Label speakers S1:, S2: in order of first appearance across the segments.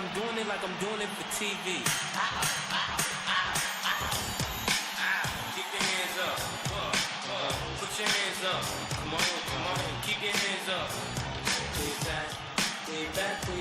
S1: I'm doing it like I'm doing it for TV. Keep your hands up. Put your hands up. Come on. Keep your hands up. We back. Put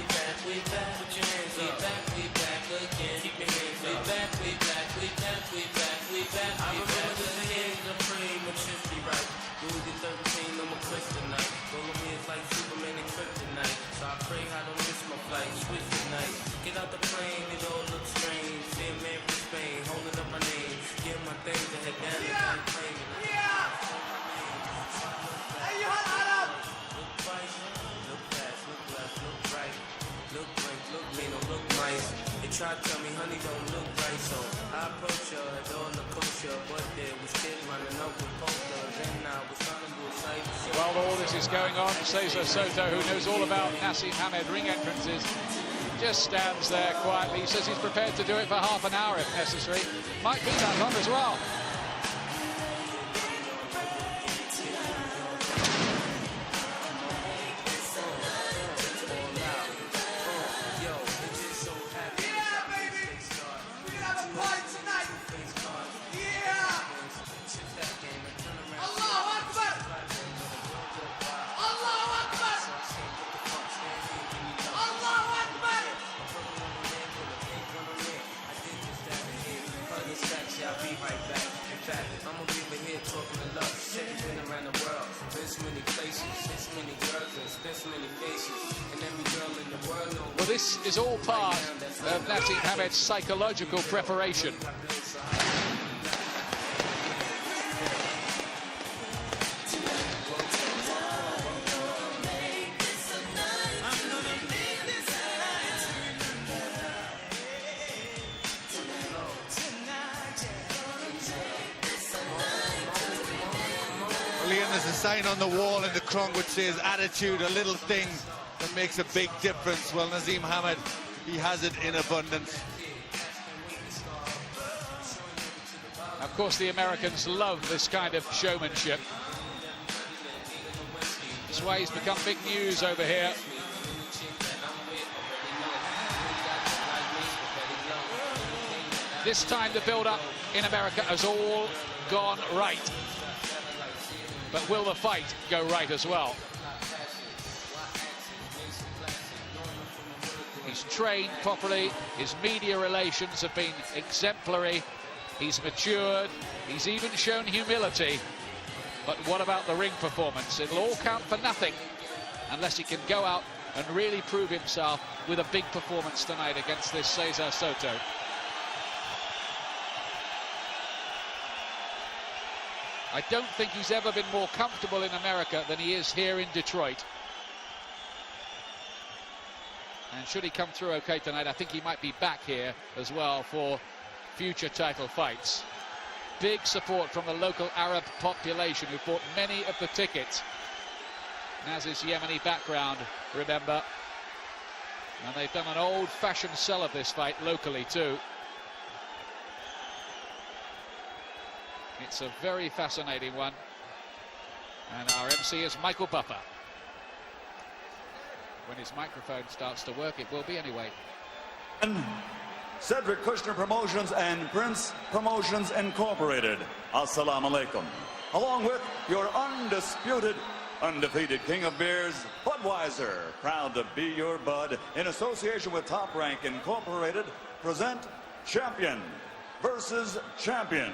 S1: your hands up. We back again. Keep your hands up. We back. I remember the days of praying when shit be right. Louis the 13, I'm a kryptonite. Rolling me is like Superman and kryptonite. So I pray I don't miss my flight. Switch tonight. Get out the plane, it all looks strange. See a man from Spain, holding up my name. Get my things and head down and plane.
S2: Hey, you hot up!
S1: Look right, look fast, look left, look right. Look great, look mean, don't look nice. They try to tell me, honey, don't look right. So I approach her, had all the kosher, but there was kids running up with posters. And I was trying to do a sight.
S3: While all this is going on, Cesar Soto, who knows all about Nassim Hamed ring entrances, just stands there quietly. He says he's prepared to do it for half an hour if necessary. Might be that long as well. Well, this is all part of Nassim Hamed's psychological preparation.
S4: Liam, there's a sign on the wall in the Krong which says attitude, a little thing that makes a big difference. Well, Nassim Hamed, he has it in abundance.
S3: Of course, the Americans love this kind of showmanship. That's why he's become big news over here. This time the build-up in America has all gone right. But will the fight go right as well? He's trained properly, his media relations have been exemplary, he's matured, he's even shown humility. But what about the ring performance? It'll all count for nothing unless he can go out and really prove himself with a big performance tonight against this Cesar Soto. I don't think he's ever been more comfortable in America than he is here in Detroit. And should he come through okay tonight, I think he might be back here as well for future title fights. Big support from the local Arab population who bought many of the tickets. Naz's Yemeni background, remember. And they've done an old-fashioned sell of this fight locally too. It's a very fascinating one. And our MC is Michael Buffer. When his microphone starts to work, it will be anyway.
S5: Cedric Kushner Promotions and Prince Promotions Incorporated. Assalamu alaikum. Along with your undisputed, undefeated king of beers, Budweiser. Proud to be your bud. In association with Top Rank Incorporated, present Champion versus Champion.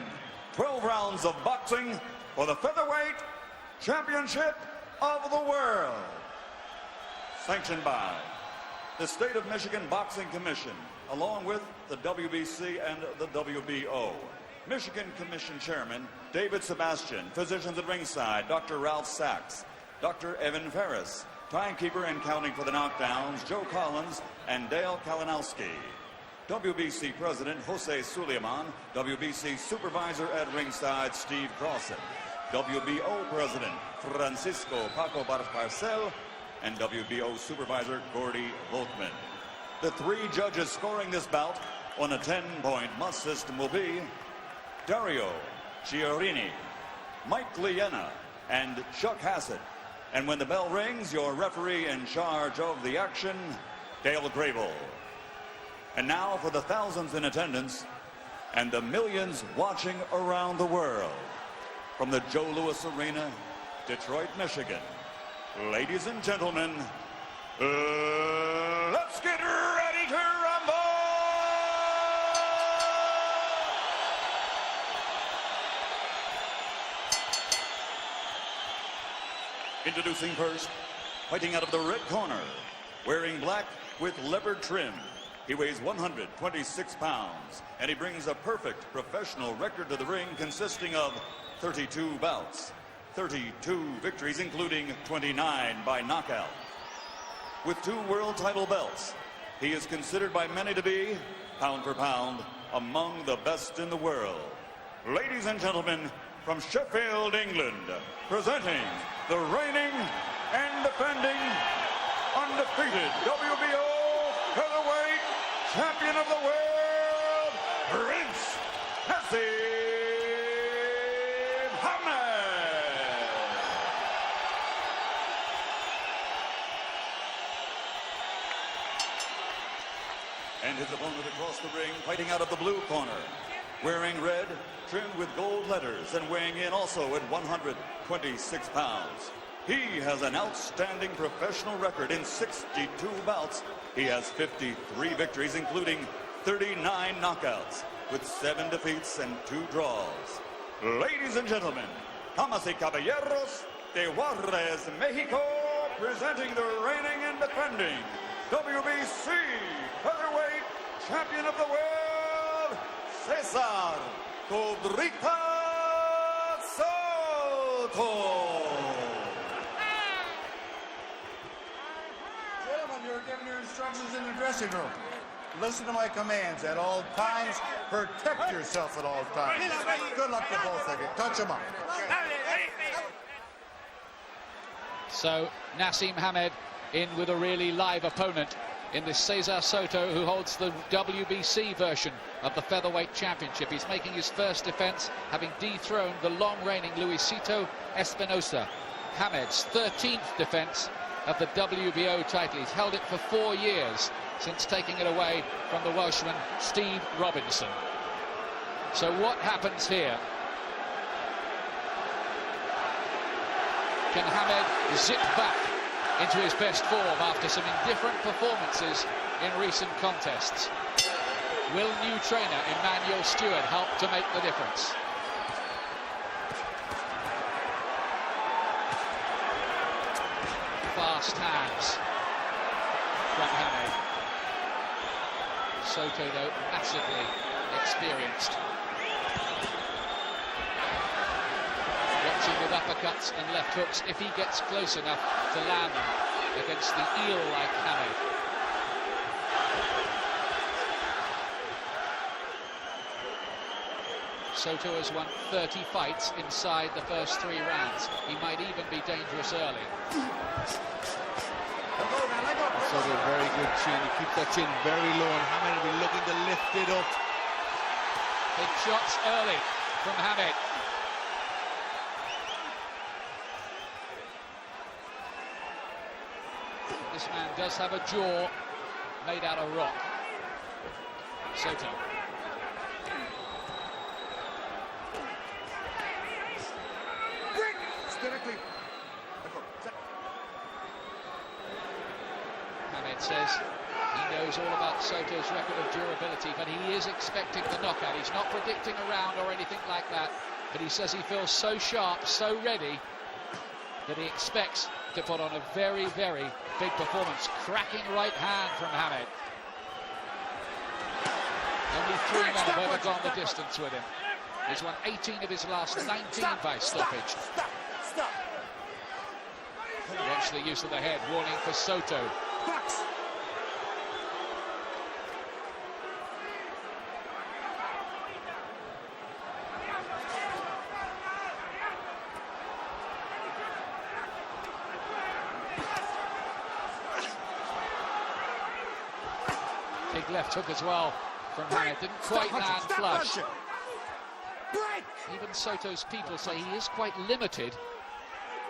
S5: 12 rounds of boxing for the featherweight championship of the world. Sanctioned by the State of Michigan Boxing Commission, along with the WBC and the WBO. Michigan Commission Chairman David Sebastian, physicians at ringside, Dr. Ralph Sachs, Dr. Evan Ferris, timekeeper and counting for the knockdowns, Joe Collins and Dale Kalinowski. WBC President Jose Suleiman, WBC Supervisor at ringside Steve Crossan, WBO President Francisco Paco Barcel, and WBO Supervisor Gordy Volkman. The three judges scoring this bout on a 10-point must system will be Dario Chiarini, Mike Liena, and Chuck Hassett. And when the bell rings, your referee in charge of the action, Dale Grable. And now for the thousands in attendance and the millions watching around the world. From the Joe Louis Arena, Detroit, Michigan. Ladies and gentlemen, let's get ready to rumble! Introducing first, fighting out of the red corner, wearing black with leopard trim. He weighs 126 pounds, and he brings a perfect professional record to the ring consisting of 32 bouts, 32 victories, including 29 by knockout. With 2 world title belts, he is considered by many to be, pound for pound, among the best in the world. Ladies and gentlemen, from Sheffield, England, presenting the reigning and defending undefeated WBO featherweight champion of the world, Prince Naseem Hamed. And his opponent across the ring, fighting out of the blue corner, wearing red, trimmed with gold letters, and weighing in also at 126 pounds. He has an outstanding professional record in 62 bouts. He has 53 victories, including 39 knockouts, with 7 defeats and 2 draws. Ladies and gentlemen, damas y caballeros de Juarez, Mexico, presenting the reigning and defending WBC featherweight champion of the world, Cesar Codrita Soto.
S2: Gentlemen, you're given your instructions in the dressing room. Listen to my commands at all times. Protect yourself at all times. Good luck to both of you. Touch them up.
S3: So Naseem Hamed in with a really live opponent in this Cesar Soto, who holds the WBC version of the featherweight championship. He's making his first defense, having dethroned the long-reigning Luisito Espinosa. Hamed's 13th defense of the WBO title. He's held it for 4 years since taking it away from the Welshman Steve Robinson. So what happens here? Can Hamed zip back into his best form after some indifferent performances in recent contests? Will new trainer Emmanuel Stewart help to make the difference? Fast hands from Hamed. Soto, though, massively experienced. Watching with uppercuts and left hooks if he gets close enough to land them against the eel like Hamed. Soto has won 30 fights inside the first 3 rounds. He might even be dangerous early.
S4: Soto, very good chin. He keeps that chin very low, and Hamed will be looking to lift it up.
S3: Big shots early from Hamed. This man does have a jaw made out of rock. Soto. Hamed says he knows all about Soto's record of durability, but he is expecting the knockout. He's not predicting a round or anything like that, but he says he feels so sharp, so ready, that he expects to put on a very, very big performance. Cracking right hand from Hamed. Only 3 men have ever gone the distance with him. He's won 18 of his last 19 by stoppage. Watch the use of the head, warning for Soto. Big left hook as well from Hamed. Didn't quite land flush. Even Soto's people say he is quite limited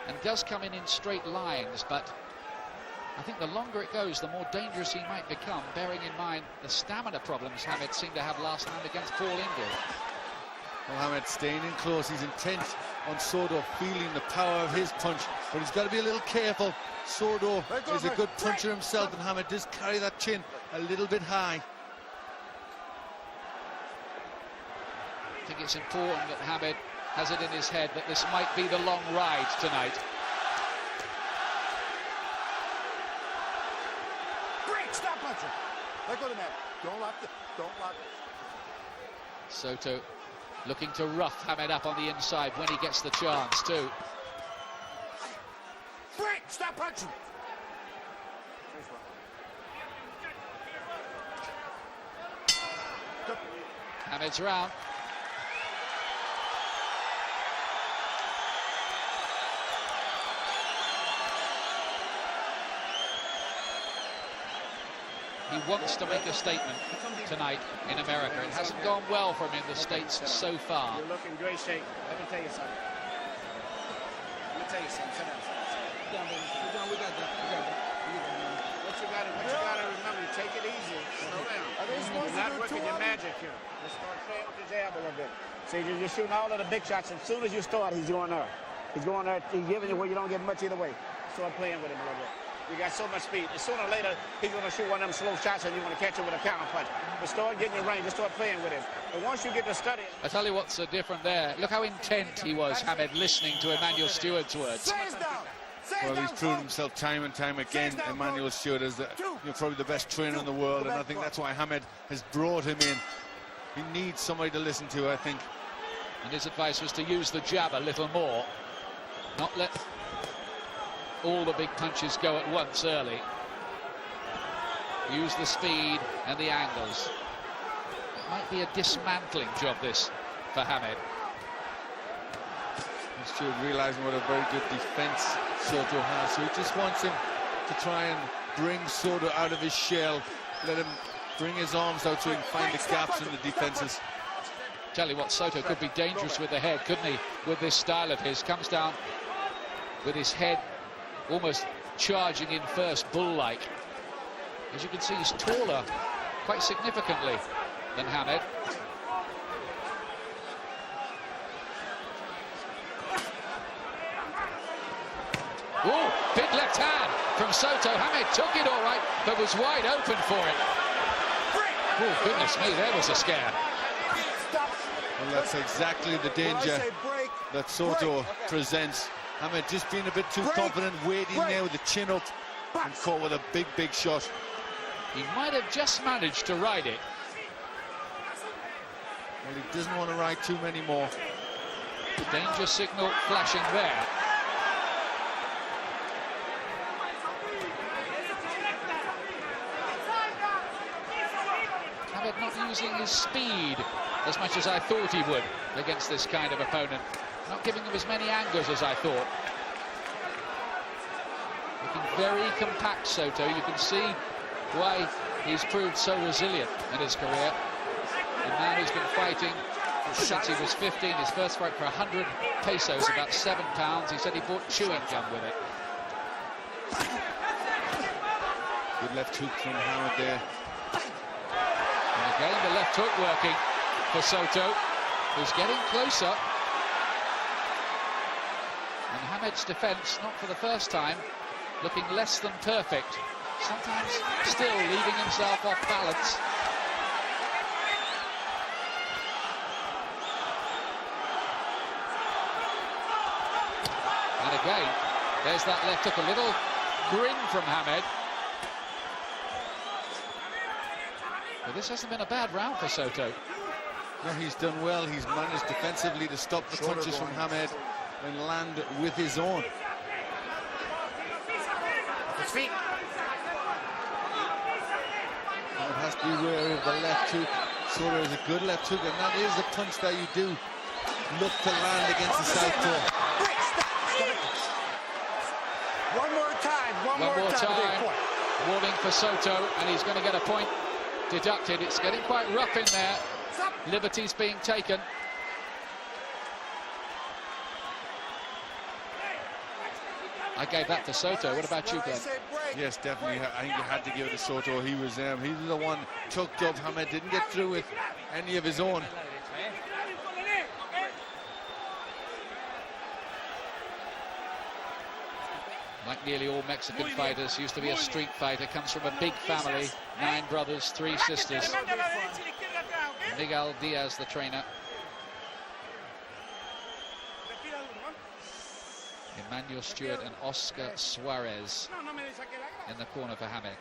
S3: and does come in straight lines, but I think the longer it goes, the more dangerous he might become, bearing in mind the stamina problems Hamed seemed to have last time against Paul Ingle.
S4: Well, Hamed staying in close. He's intent on Soto feeling the power of his punch, but he's got to be a little careful. Soto is a good puncher himself, and Hamed does carry that chin a little bit high.
S3: I think it's important that Hamed has it in his head that this might be the long ride tonight.
S2: Break! Stop punching! Let go of the mat. Don't lock it. Don't lock it.
S3: Soto looking to rough Hamed up on the inside when he gets the chance too.
S2: Break! Stop punching!
S3: Hamed's round. He wants to make a statement tonight in America. It hasn't gone well for him in the States so far.
S6: You're looking great shape. Let me tell you something. Sit down. We got that. What you gotta remember, take it easy. Slow down. You're not working your magic here. Just start playing with your jab a little bit. See, you're shooting all of the big shots. As soon as you start, he's going there. He's going there. He's giving you where you don't get much either way. Start playing with him a little bit. You got so much speed. And sooner or later, he's going to shoot one of them slow shots and you're going to catch him with a counter punch. But start getting your range. Just start playing with him. And once you get to study...
S3: I tell you what's different there. Look how intent he was, Hamed, listening to Emmanuel Stewart's words.
S4: Well, he's proven himself time and time again. Emmanuel Stewart is probably the best trainer in the world, and I think that's why Hamed has brought him in. He needs somebody to listen to, I think.
S3: And his advice was to use the jab a little more. Not let all the big punches go at once early. Use the speed and the angles. It might be a dismantling job, this, for Hamed.
S4: Stewart realising what a very good defence Soto has, so he just wants him to try and bring Soto out of his shell, let him bring his arms out so he can find the gaps in the defences.
S3: Tell you what, Soto could be dangerous with the head, couldn't he, with this style of his. Comes down with his head almost charging in first, bull-like. As you can see, he's taller quite significantly than Hamed. Oh, big left hand from Soto. Hamed took it all right, but was wide open for it. Oh, goodness me, there was a scare.
S4: Well, that's exactly the danger that Soto presents. Hamed just being a bit too confident, waiting there with the chin up and caught with a big, big shot.
S3: He might have just managed to ride it.
S4: Well, he doesn't want to ride too many more.
S3: Danger signal flashing there. Hamed not using his speed as much as I thought he would against this kind of opponent. Not giving him as many angles as I thought. Looking very compact, Soto. You can see why he's proved so resilient in his career. The man who's been fighting since he was 15, his first fight for 100 pesos, about £7. He said he bought chewing gum with it.
S4: Good left hook from Hamed there.
S3: And again, the left hook working for Soto, who's getting closer. And Hamed's defence, not for the first time, looking less than perfect. Sometimes still leaving himself off balance. And again, there's that left hook, a little grin from Hamed. But this hasn't been a bad round for Soto.
S4: No, he's done well. He's managed defensively to stop the punches from Hamed and land with his own.
S6: His feet.
S4: Hamed has to be wary of the left hook. Soto is a good left hook, and that is the punch that you do look to land against the southpaw.
S2: One more time.
S3: Warning for Soto, and he's going to get a point deducted. It's getting quite rough in there. Liberties being taken. I gave that to Soto. What about you, Glenn?
S4: Yes, definitely. I think you had to give it to Soto. He was the one tucked up. Hamed didn't get through with any of his own.
S3: Like nearly all Mexican fighters, used to be a street fighter, comes from a big family, 9 brothers, 3 sisters. Miguel Diaz, the trainer. Emmanuel Stewart and Oscar Suarez in the corner for Hamed.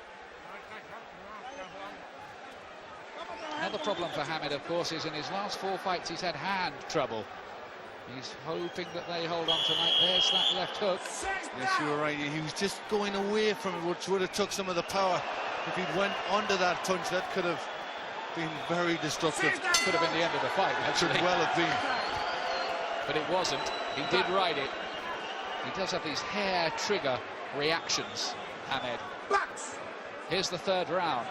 S3: Another problem for Hamed, of course, is in his last 4 fights he's had hand trouble. He's hoping that they hold on tonight. There's that left hook.
S4: Yes, you were right. He was just going away from it, which would have took some of the power. If he'd went under that punch, that could have been very destructive.
S3: Could have been the end of the fight, actually.
S4: Could well have been.
S3: But it wasn't. He did ride it. He does have these hair trigger reactions, Hamed. Here's the 3rd round.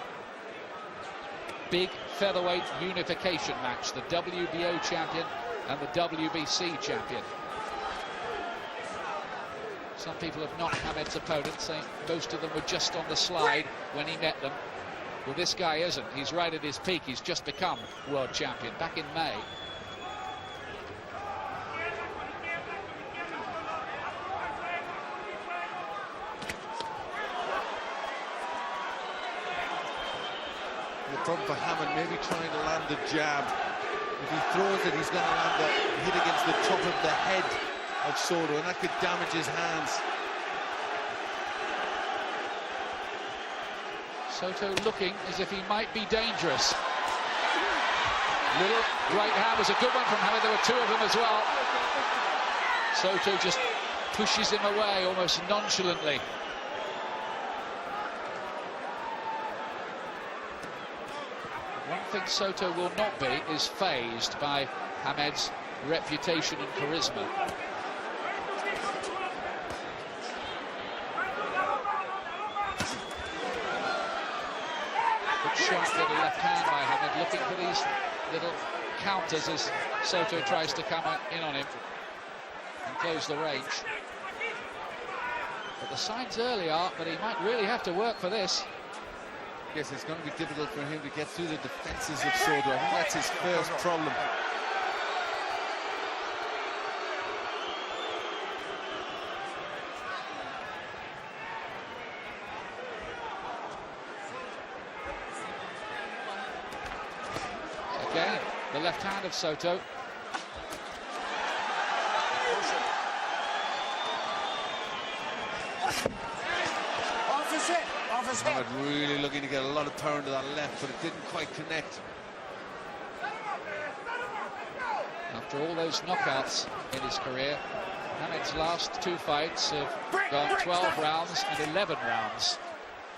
S3: Big featherweight unification match. The WBO champion and the WBC champion. Some people have knocked Hamed's opponents, saying most of them were just on the slide when he met them. Well, this guy isn't. He's right at his peak. He's just become world champion back in May.
S4: The problem for Hamed, maybe trying to land the jab. If he throws it, he's going to land a hit against the top of the head of Soto, and that could damage his hands.
S3: Soto looking as if he might be dangerous. Little right hand was a good one from Hamed. There were 2 of them as well. Soto just pushes him away almost nonchalantly. One thing Soto will not be is fazed by Hamed's reputation and charisma. Good sharp little left hand by Hamed, looking for these little counters as Soto tries to come in on him and close the range. But the signs early are that he might really have to work for this.
S4: Yes, it's going to be difficult for him to get through the defences of Soto. I think that's his first problem.
S3: Again, the left hand of Soto.
S4: Hamed really looking to get a lot of power into that left, but it didn't quite connect.
S3: After all those knockouts in his career, Hamed's last 2 fights have gone 12 rounds and 11 rounds.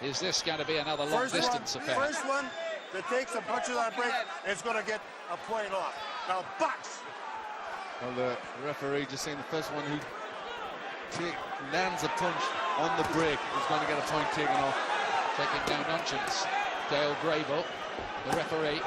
S3: Is this going to be another long-distance affair?
S2: First one that takes a punch of that break is going to get a point off. Now, box!
S4: Well, the referee just saying the first one who lands a punch on the break is going to get a point taken off.
S3: Taking no nonsense. Dale Grable, the referee.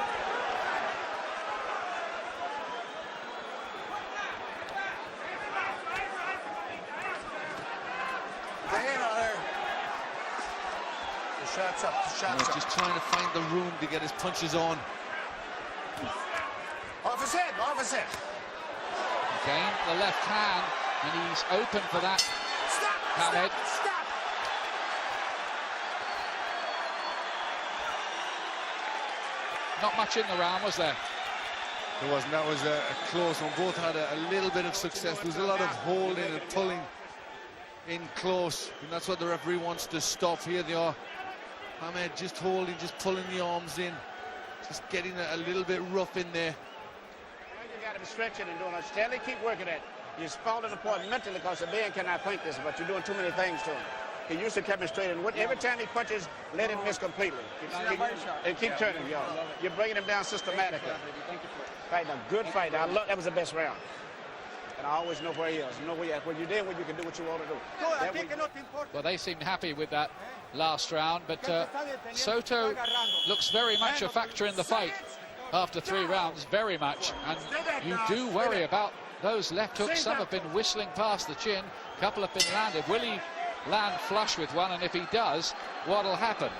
S2: The shot's up, the shot's up.
S4: Just trying to find the room to get his punches on.
S2: Off his head, off his head.
S3: Again, the left hand, and he's open for that. Hamed. Not much in the round, was there?
S4: There wasn't. That was a close one. Both had a little bit of success. There was a lot of holding and pulling in close, and that's what the referee wants to stop. Here they are. Hamed just holding, just pulling the arms in, just getting a little bit rough in there.
S6: You got to be stretching and doing it. Steadily keep working it. You're falling apart mentally because the man cannot think this, but you're doing too many things to him. He used to keep him straight, and every time he punches, let him miss completely. Keep turning, y'all. You're bringing him down systematically. Fighting a good fight. I love that was the best round. And I always know where he is. You know where you're at. When you're there, when you can do what you want to do.
S3: Well, they seemed happy with that last round, but Soto looks very much a factor in the fight after 3 rounds, very much. And you do worry about those left hooks, some have been whistling past the chin, a couple have been landed. Will he land flush with one? And if he does, what'll happen?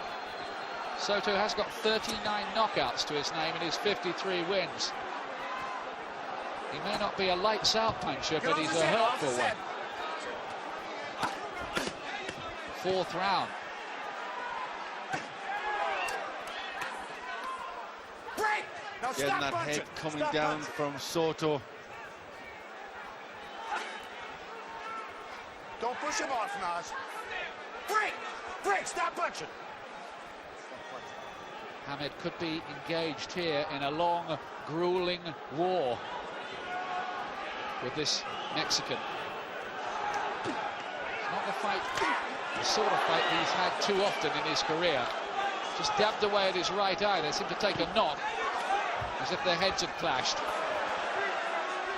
S3: Soto has got 39 knockouts to his name in his 53 wins. He may not be a lights-out puncher, but he's a hurtful one. Fourth round.
S4: Getting that head coming down from Soto.
S2: Don't push him off, Nas. Break, stop punching.
S3: Hamed could be engaged here in a long, grueling war with this Mexican. It's not the sort of fight he's had too often in his career. Just dabbed away at his right eye. They seem to take a knock, as if their heads had clashed.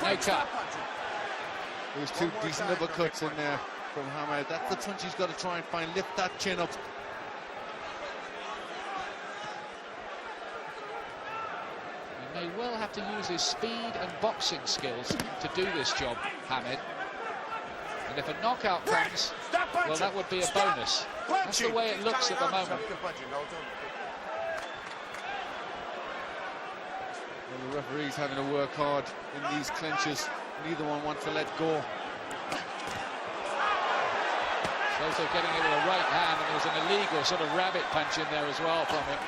S3: No cut.
S4: There's two decent uppercuts in there from Hamed. That's the punch he's got to try and find. Lift that chin up.
S3: He may well have to use his speed and boxing skills to do this job, Hamed. And if a knockout comes, well, that would be a bonus. That's the way it looks at the moment.
S4: Well, the referee's having to work hard in these clinches. Neither one wants to let go.
S3: Also getting it with a right hand, and there was an illegal sort of rabbit punch in there as well from him.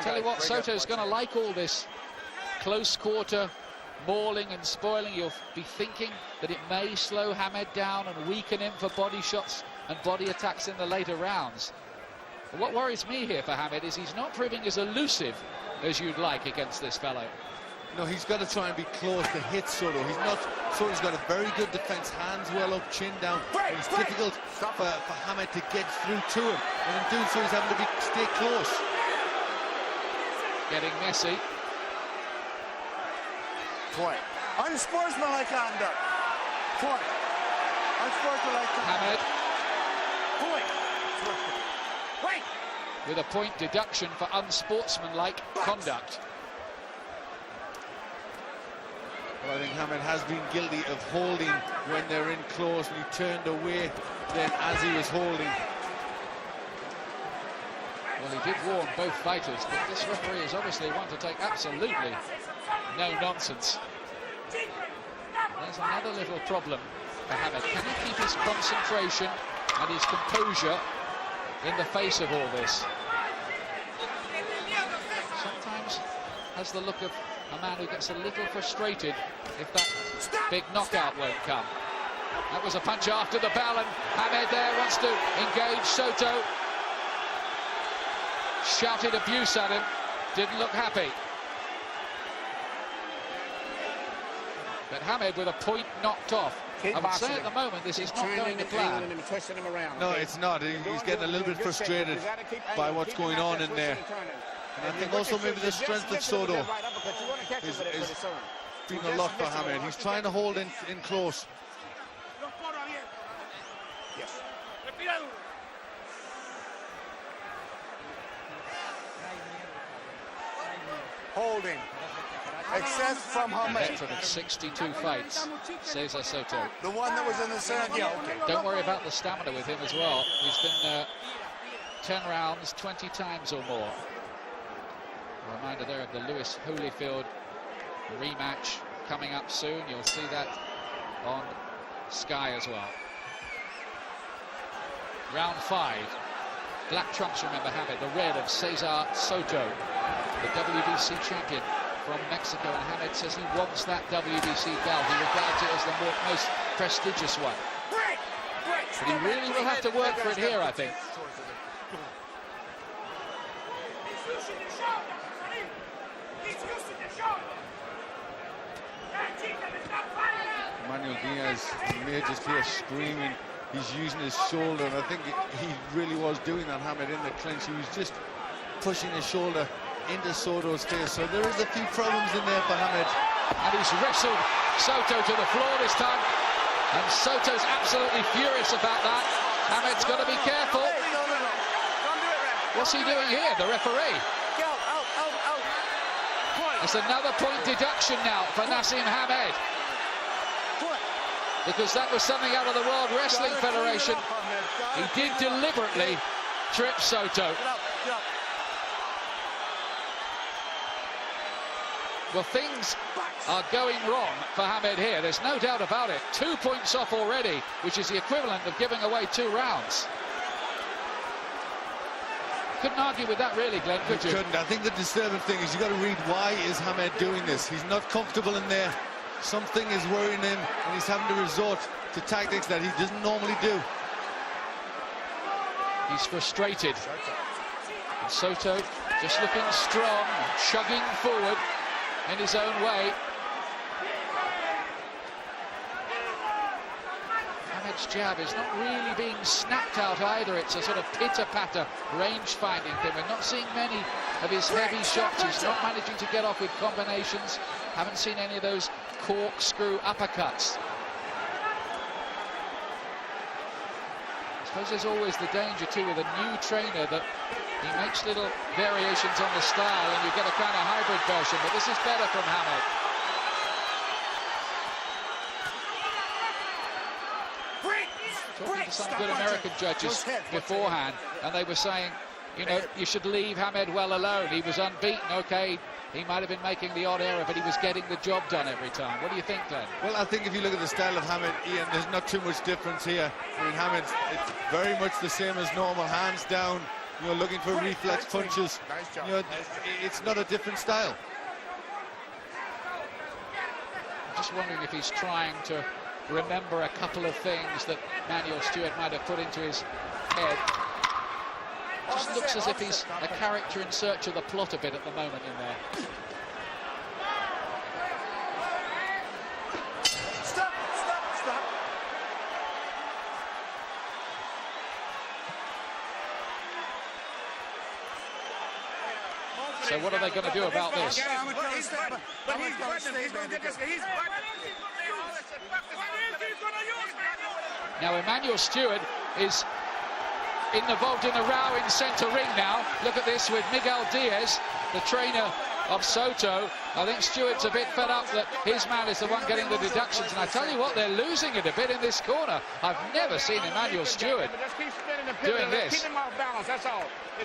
S3: Tell you what, Soto's going to like all this close quarter mauling and spoiling. You'll be thinking that it may slow Hamed down and weaken him for body shots and body attacks in the later rounds. But what worries me here for Hamed is he's not proving as elusive as you'd like against this fellow.
S4: No, he's got to try and be close to hit Soto. Soto's got a very good defense, hands well up, chin down. It's difficult for Hamed to get through to him, and in doing so he's having to stay close.
S3: Getting messy.
S2: Point. Unsportsmanlike conduct. Point. Unsportsmanlike conduct.
S3: Hamed.
S2: Point. Wait.
S3: With a point deduction for unsportsmanlike conduct.
S4: Well, I think Hamed has been guilty of holding when they're in close, and he turned away then as he was holding.
S3: Well, he did warn both fighters, but this referee is obviously one to take absolutely no nonsense. There's another little problem for Hamed. Can he keep his concentration and his composure in the face of all this? Sometimes has the look of a man who gets a little frustrated if that big knockout won't come. That was a punch after the bell, and Hamed there wants to engage Soto. Shouted abuse at him, didn't look happy. But Hamed with a point knocked off. I would say at the moment this is not going to plan.
S4: No, it's not. He's getting a little bit frustrated by what's going on in there. And I think also maybe the strength of Soto is being a lot for Hamed. He's trying to hold in close.
S2: Yes. Holding. Excess from Hamed.
S3: Veteran of 62 fights, Cesar Soto.
S2: The one that was in the center. Yeah, okay.
S3: Don't worry about the stamina with him as well. He's been 10 rounds, 20 times or more. A reminder there of the Lewis Holyfield rematch coming up soon. You'll see that on Sky as well. Round 5. Black trunks, remember, Hamed. The red of Cesar Soto, the WBC champion from Mexico. And Hamed says he wants that WBC belt. He regards it as the most prestigious one. But he really will have to work for it here, I think.
S4: Manuel Diaz, you may just hear screaming. He's using his shoulder, and I think he really was doing that, Hamed, in the clinch. He was just pushing his shoulder into Soto's face. So there is a few problems in there for Hamed.
S3: And he's wrestled Soto to the floor this time. And Soto's absolutely furious about that. Hamed's got to be careful. What's he doing here, the referee? It's another point deduction now for Nassim Hamed, because that was something out of the World Wrestling Federation. He did deliberately trip Soto. Well, things are going wrong for Hamed here. There's no doubt about it. 2 points off already, which is the equivalent of giving away 2 rounds. Couldn't argue with that, really, Glenn, could you?
S4: Couldn't. I think the disturbing thing is you've got to read, why is Hamed doing this? He's not comfortable in there. Something is worrying him, and he's having to resort to tactics that he doesn't normally do.
S3: He's frustrated. And Soto just looking strong, chugging forward in his own way. Hamed's jab is not really being snapped out either. It's a sort of pitter-patter range-finding thing. We're not seeing many of his heavy shots. He's not managing to get off with combinations. Haven't seen any of those corkscrew uppercuts. I suppose there's always the danger too with a new trainer that he makes little variations on the style and you get a kind of hybrid version, but this is better from Hamed. Talking to some good American judges beforehand, and they were saying, you know, you should leave Hamed well alone. He was unbeaten, okay, he might have been making the odd error, but he was getting the job done every time. What do you think, Glenn?
S4: Well, I think if you look at the style of Hamed, Ian, there's not too much difference here. I mean, Hamed, it's very much the same as normal, hands down, you know, looking for reflex punches. You know, it's not a different style.
S3: I'm just wondering if he's trying to remember a couple of things that Manuel Stewart might have put into his head. Just looks as if he's a character in search of the plot a bit at the moment in there.
S2: Stop!
S3: So what are they going to do about this? Now Emmanuel Stewart is involved in a row in centre ring now. Look at this with Miguel Diaz, the trainer of Soto. I think Stewart's a bit fed up that his man is the one getting the deductions, and I tell you what, they're losing it a bit in this corner. I've never seen Emmanuel Stewart doing this.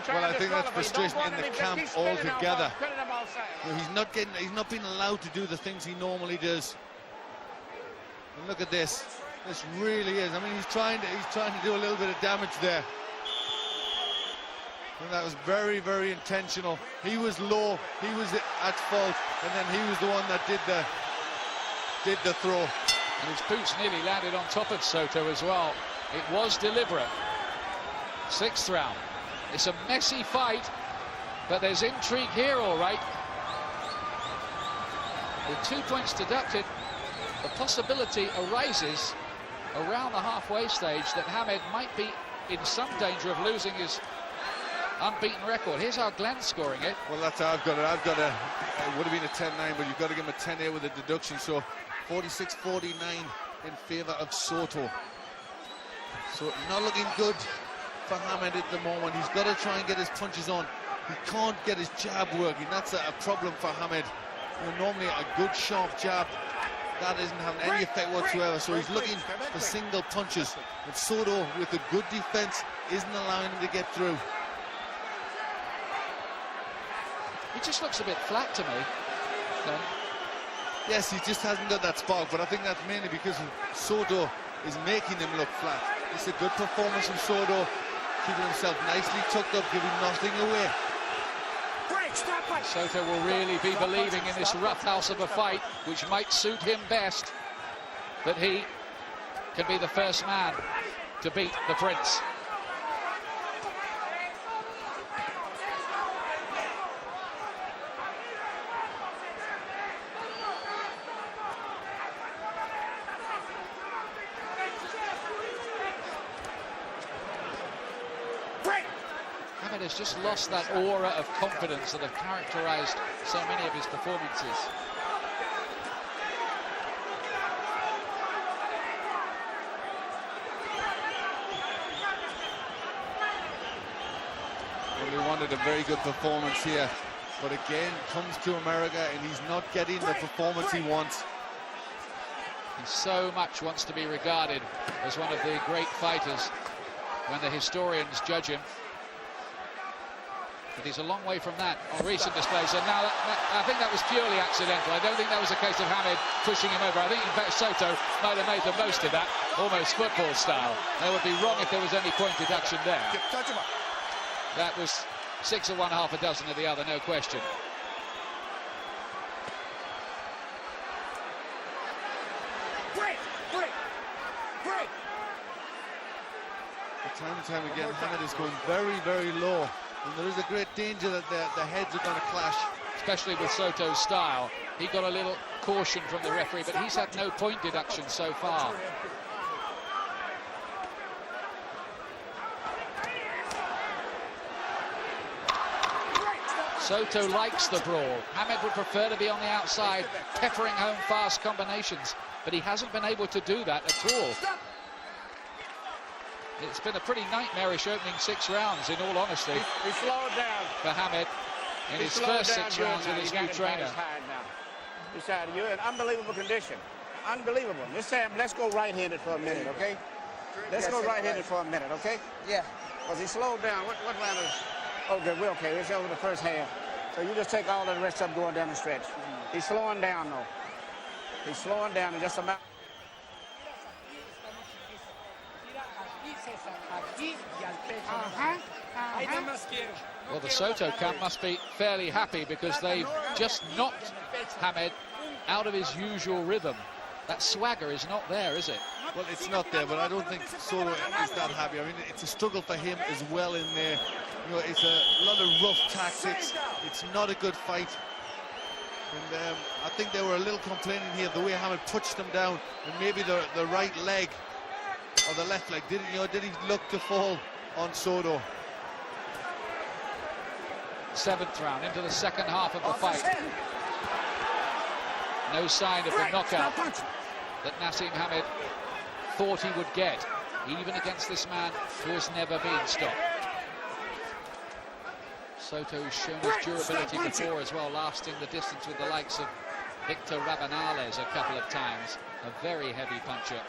S4: Well, I think that's frustration in the camp altogether. He's not being allowed to do the things he normally does. And look at this. This really is. I mean, he's trying to do a little bit of damage there. And that was very, very intentional. He was low, he was at fault, and then he was the one that did the throw.
S3: And his boots nearly landed on top of Soto as well. It was deliberate. 6th round. It's a messy fight, but there's intrigue here, all right. With 2 points deducted, the possibility arises around the halfway stage that Hamed might be in some danger of losing his unbeaten record. Here's how Glenn's scoring it.
S4: Well, that's how I've got it. It would have been a 10-9, but you've got to give him a 10-8 with a deduction. So 46-49 in favour of Soto. So not looking good for Hamed at the moment. He's got to try and get his punches on. He can't get his jab working. That's a problem for Hamed. You know, normally a good sharp jab, that isn't having any effect whatsoever. So he's looking for single punches. But Soto, with a good defense, isn't allowing him to get through.
S3: He just looks a bit flat to me. Then.
S4: Yes, he just hasn't got that spark, but I think that's mainly because Soto is making him look flat. It's a good performance from Soto, keeping himself nicely tucked up, giving nothing away.
S3: Soto will really be believing in this roughhouse of a fight, which might suit him best, that he can be the first man to beat the Prince. Hamed has just lost that aura of confidence that have characterized so many of his performances.
S4: Well, we wanted a very good performance here but again comes to America and he's not getting the performance he wants.
S3: He so much wants to be regarded as one of the great fighters when the historians judge him. But he's a long way from that on recent displays. And now I think that was purely accidental. I don't think that was a case of Hamed pushing him over. I think, in fact, Soto might have made the most of that, almost football style. They would be wrong if there was any point deduction there.
S2: Touch him up.
S3: That was 6 of one, half a dozen of the other, no question.
S6: Break! Break! Break!
S4: Time and time again, Hamed is going very, very low. And there is a great danger that the heads are going to clash.
S3: Especially with Soto's style. He got a little caution from the referee, but he's had no point deduction so far. Soto likes the brawl. Hamed would prefer to be on the outside, peppering home fast combinations, but he hasn't been able to do that at all. It's been a pretty nightmarish opening 6 rounds, in all honesty.
S6: He slowed down.
S3: For Hamed in his first 6 rounds with his new trainer.
S6: He's tired. You're in unbelievable condition. Unbelievable. Miss Sam, let's go right-handed for a minute, okay? Let's go right-handed for a minute, okay?
S7: Yeah.
S6: Because he slowed down. What round is... Oh, good. We're okay. It's over the first half. So you just take all of the rest of them going down the stretch. He's slowing down, though. He's slowing down in just a matter.
S3: Well, the Soto camp must be fairly happy because they've just knocked Hamed out of his usual rhythm. That swagger is not there, is it?
S4: Well, it's not there, but I don't think Soto is that happy. I mean, it's a struggle for him as well in there. You know, it's a lot of rough tactics. It's not a good fight. And I think they were a little complaining here the way Hamed pushed them down, and maybe the right leg or the left leg did he look to fall on Soto?
S3: 7th round into the second half of the fight. No sign of the knockout that Naseem Hamed thought he would get, even against this man who has never been stopped. Soto has shown his durability before as well, lasting the distance with the likes of Victor Rabanales a couple of times. A very heavy puncher.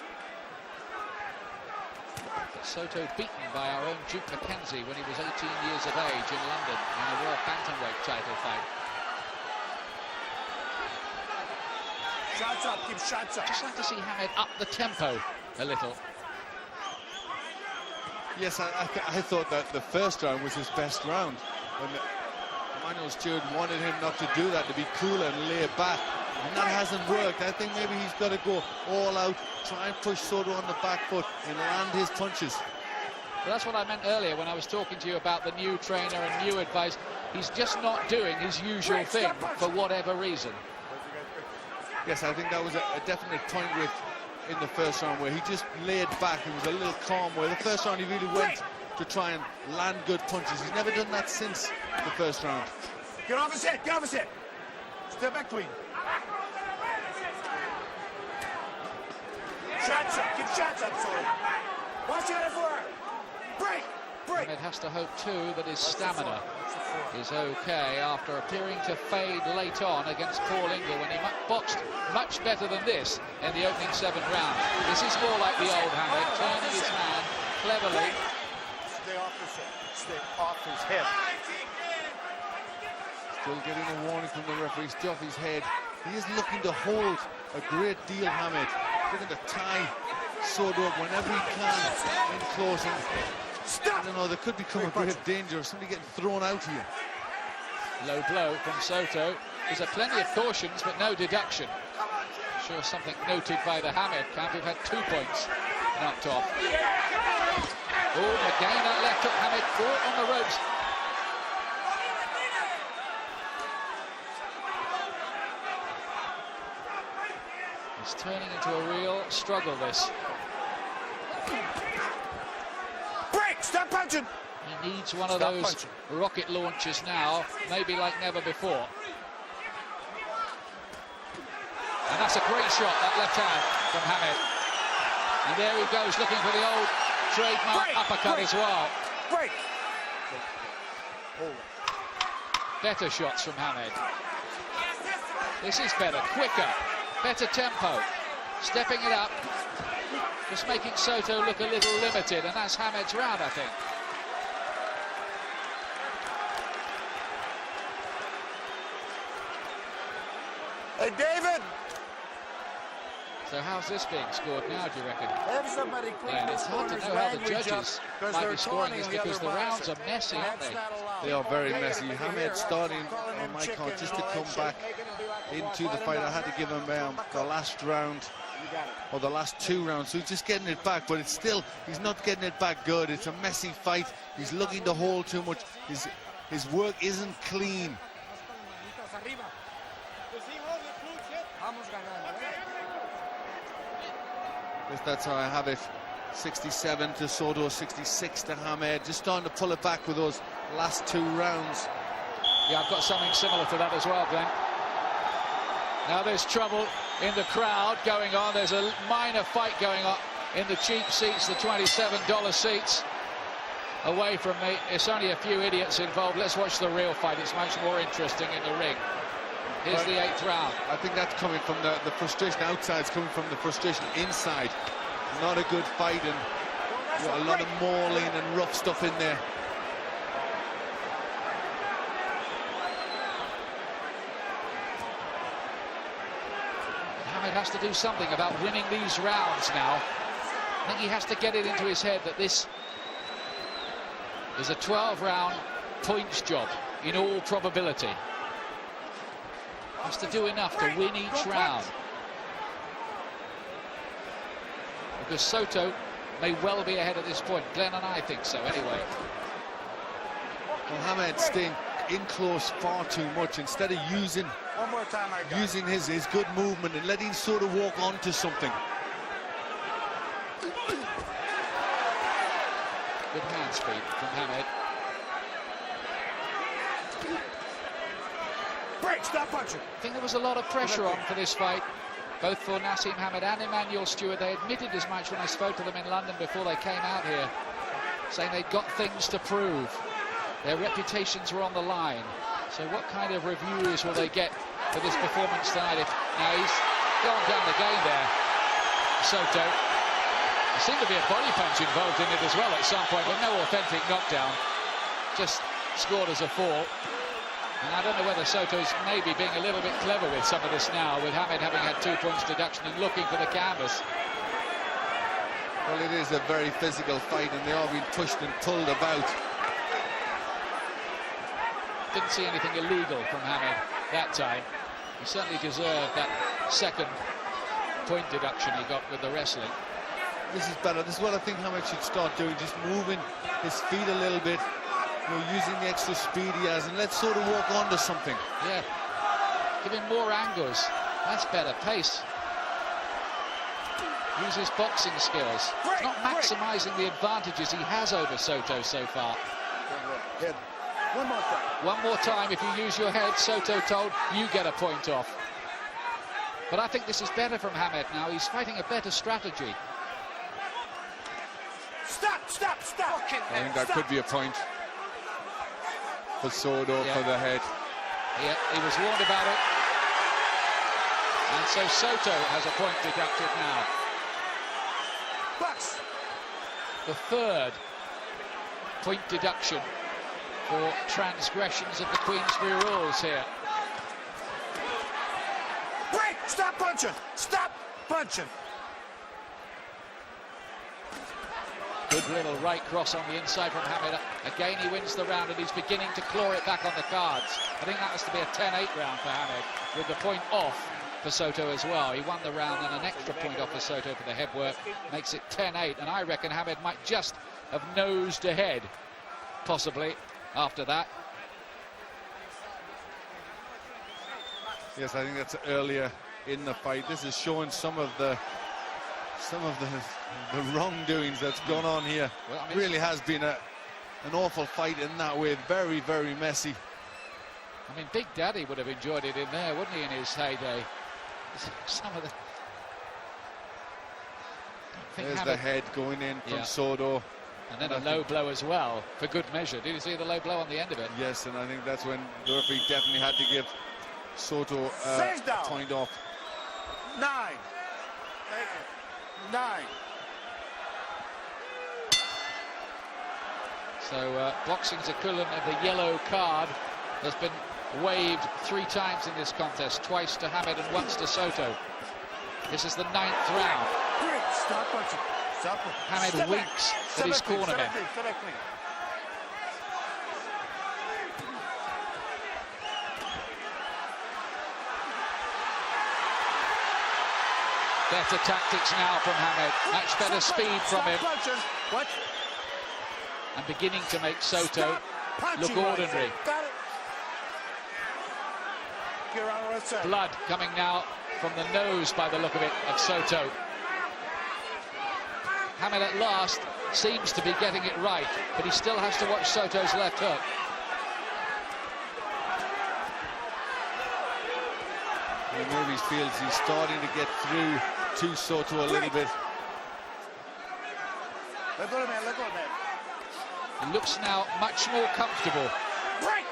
S3: But Soto beaten by our own Duke Mackenzie when he was 18 years of age in London in a World Bantamweight title fight.
S2: Shots up, keep shots up.
S3: Just like to see Hamed up the tempo a little.
S4: Yes, I thought that the first round was his best round. And Emmanuel Stewart wanted him not to do that, to be cooler and lay back. And that hasn't worked. I think maybe he's got to go all out, try and push Soto on the back foot and land his punches.
S3: Well, that's what I meant earlier when I was talking to you about the new trainer and new advice. He's just not doing his usual thing for whatever reason.
S4: Yes, I think that was a definite point with in the first round where he just laid back. He was a little calm, where the first round he really went to try and land good punches. He's never done that since the first round.
S2: Get off his head, get off his head. Step back clean. Shots up, keep shots up, Soto. Watch out for her. Break, break.
S3: Hamed has to hope too that his stamina is okay after appearing to fade late on against Paul Ingle when he boxed much better than this in the opening 7 rounds. This is more like the old Hamed, turning his hand cleverly.
S2: Stay off his head. Stay off his head.
S4: Still getting a warning from the referee. Stay off his head. He is looking to hold a great deal, Hamed. Looking to tie Soto up whenever he can in close. I don't know, there could become a great danger of somebody getting thrown out here.
S3: Low blow from Soto. There's a plenty of cautions, but no deduction. Sure, something noted by the Hamed camp, who've had 2 points knocked off. Oh, again that left hook. Hamed caught on the ropes. It's turning into a real struggle, this.
S2: Break, stop punching.
S3: He needs one of those rocket launches now, maybe like never before. And that's a great shot, that left hand from Hamed. And there he goes, looking for the old trademark uppercut as well.
S2: Break.
S3: Better shots from Hamed. This is better, quicker, better tempo. Stepping it up. Just making Soto look a little limited, and that's Hamed's round, I think.
S2: Hey, David!
S3: So how's this being scored now, do you reckon?
S2: Have somebody clean
S3: And
S2: this
S3: it's hard to
S2: corner's
S3: know how the
S2: language
S3: judges
S2: up,
S3: might
S2: they're
S3: be scoring
S2: taunting
S3: this,
S2: the
S3: because
S2: other
S3: the rounds
S2: boxer.
S3: are messy, aren't
S2: That's
S3: they?
S2: not allowed.
S4: They are very
S2: Okay,
S4: messy.
S2: if
S4: Hamed
S2: you're
S4: starting
S2: calling
S4: on
S2: him
S4: my
S2: chicken
S4: count just
S2: and
S4: to
S2: all
S4: come
S2: that
S4: back
S2: shit, making him do like,
S4: into the fight. I had to give him the last round, or the last 2 rounds, so he's just getting it back, but it's still, he's not getting it back good. It's a messy fight. He's looking to hold too much. His work isn't clean. That's how I have it. 67 to Soto, 66 to Hamed. Just starting to pull it back with those last 2 rounds.
S3: Yeah, I've got something similar to that as well, Glenn. Now there's trouble in the crowd going on. There's a minor fight going on in the cheap seats, the $27 seats. Away from me, it's only a few idiots involved. Let's watch the real fight. It's much more interesting in the ring. Here's the 8th round.
S4: I think that's coming from the frustration outside. It's coming from the frustration inside. Not a good fight, and a lot of mauling and rough stuff in there.
S3: Hamed has to do something about winning these rounds now. I think he has to get it into his head that this is a 12-round points job in all probability. Has to do enough to win each round. Because Soto may well be ahead at this point. Glenn and I think so anyway.
S4: Well, Hamed staying in close far too much instead of using
S2: One more time, I got
S4: using his good movement and letting Soto walk onto something.
S3: Good hand speed from Hamed.
S2: break, stop punching.
S3: I think there was a lot of pressure on for this fight, both for Naseem Hamed and Emmanuel Stewart. They admitted as much when I spoke to them in London before they came out here, saying they'd got things to prove. Their reputations were on the line. So what kind of reviews will they get for this performance tonight? Now he's gone down the game there, Soto. There seemed to be a body punch involved in it as well at some point, but no authentic knockdown. Just scored as a fall. And I don't know whether Soto's maybe being a little bit clever with some of this now, with Hamed having had 2 points deduction and looking for the canvas.
S4: Well, it is a very physical fight, and they all been pushed and pulled about.
S3: Didn't see anything illegal from Hamed that time. He certainly deserved that second point deduction he got with the wrestling.
S4: This is better. This is what I think Hamed should start doing, just moving his feet a little bit, you know, using the extra speed he has, and let Soto walk onto something.
S3: Yeah, give him more angles. That's better pace. Use his boxing skills. He's not maximising the advantages he has over Soto so far.
S2: Head. One more time.
S3: One more time, if you use your head, Soto told, you get a point off. But I think this is better from Hamed now. He's fighting a better strategy.
S2: Stop, stop, stop.
S4: I think that could be a point for Soto for the head.
S3: Yeah, he was warned about it. And so Soto has a point deducted now.
S2: Box.
S3: The third point deduction for transgressions of the Queensberry rules here.
S2: Break! Stop punching! Stop punching!
S3: Good little right cross on the inside from Hamed. Again, he wins the round, and he's beginning to claw it back on the cards. I think that has to be a 10-8 round for Hamed, with the point off for Soto as well. He won the round, and an extra point off for Soto for the head work. Makes it 10-8, and I reckon Hamed might just have nosed ahead, possibly, after that.
S4: Yes, I think that's earlier in the fight. This is showing some of the wrongdoings that's gone on here. Well, I mean, really has been an awful fight in that way. Very, very messy.
S3: I mean, Big Daddy would have enjoyed it in there, wouldn't he, in his heyday? Some of the...
S4: There's the head going in from Soto.
S3: And then a low blow as well, for good measure. Did you see the low blow on the end of it?
S4: Yes, and I think that's when the referee definitely had to give Soto point off.
S2: 9. 9.
S3: So boxing's equivalent of the yellow card has been waved 3 times in this contest, twice to Hamed and once to Soto. This is the 9th round.
S2: Stop punching. Stop.
S3: Hamed winks at his cornerman. Better tactics now from Hamed. Much better speed from him.
S2: What?
S3: And beginning to make Soto look ordinary. Blood coming now from the nose, by the look of it, of Soto. Hamed at last seems to be getting it right, but he still has to watch Soto's left hook.
S4: He maybe feels he's starting to get through to Soto a little bit.
S2: Let go, man. Let go, man.
S3: He looks now much more comfortable.